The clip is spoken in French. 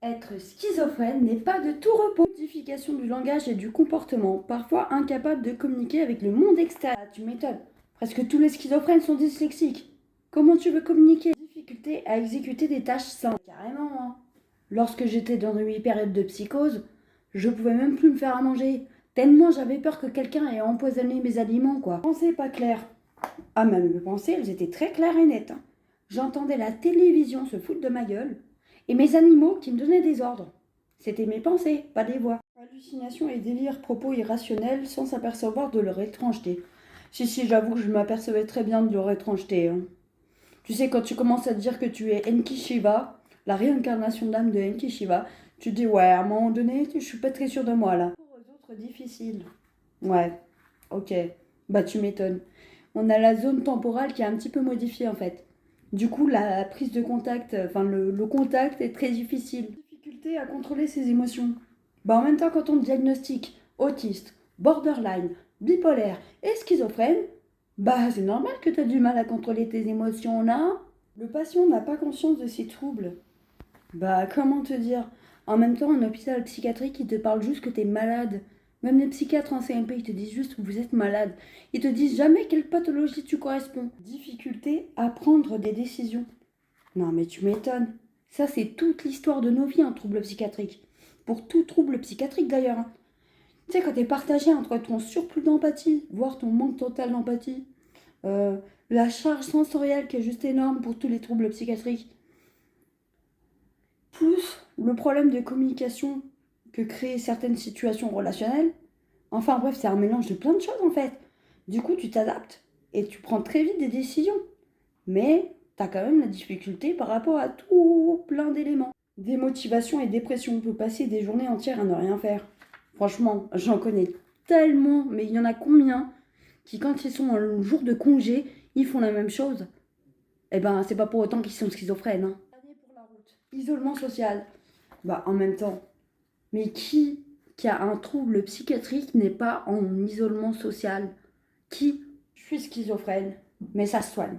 Être schizophrène n'est pas de tout repos. Modification du langage et du comportement, parfois incapable de communiquer avec le monde extérieur. Ah, tu m'étonnes. Presque tous les schizophrènes sont dyslexiques. Comment tu veux communiquer? Difficulté à exécuter des tâches simples. Carrément, hein. Lorsque j'étais dans une période de psychose, je pouvais même plus me faire à manger. Tellement j'avais peur que quelqu'un ait empoisonné mes aliments, quoi. Pensée pas claire. Ah, mais mes pensées, elles étaient très claires et nettes, hein. J'entendais la télévision se foutre de ma gueule et mes animaux qui me donnaient des ordres. C'était mes pensées, pas des voix. Hallucinations et délires, propos irrationnels sans s'apercevoir de leur étrangeté. Si, j'avoue que je m'apercevais très bien de leur étrangeté, hein. Tu sais, quand tu commences à te dire que tu es Enki Shiva, la réincarnation d'âme de Enki Shiva, tu te dis, ouais, à un moment donné, je suis pas très sûre de moi, là. Pour aux autres, difficile. Ouais, ok. Bah, tu m'étonnes. On a la zone temporale qui est un petit peu modifiée, en fait. Du coup, la prise de contact, enfin, le contact est très difficile. Difficulté à contrôler ses émotions. Bah, en même temps, quand on te diagnostique autiste, borderline, bipolaire et schizophrène, bah, c'est normal que tu as du mal à contrôler tes émotions là. Le patient n'a pas conscience de ses troubles. Bah, comment te dire? En même temps, un hôpital psychiatrique, il te parle juste que t'es malade. Même les psychiatres en CMP, ils te disent juste que vous êtes malade. Ils te disent jamais quelle pathologie tu corresponds. Difficulté à prendre des décisions. Non, mais tu m'étonnes. Ça, c'est toute l'histoire de nos vies, un trouble psychiatrique. Pour tout trouble psychiatrique d'ailleurs, hein. Tu sais, quand t'es partagé entre ton surplus d'empathie, voire ton manque total d'empathie, euh, la charge sensorielle qui est juste énorme pour tous les troubles psychiatriques, plus le problème de communication que créent certaines situations relationnelles. Enfin bref, c'est un mélange de plein de choses en fait. Du coup, tu t'adaptes et tu prends très vite des décisions. Mais t'as quand même la difficulté par rapport à tout plein d'éléments. Démotivation et dépression, on peut passer des journées entières à ne rien faire. Franchement, j'en connais tellement, mais il y en a combien qui, quand ils sont en jour de congé, ils font la même chose? Eh ben, c'est pas pour autant qu'ils sont schizophrènes, hein. Dernier pour la route. Isolement social. Bah, en même temps, mais qui a un trouble psychiatrique n'est pas en isolement social? Qui? Je suis schizophrène, mais ça se soigne.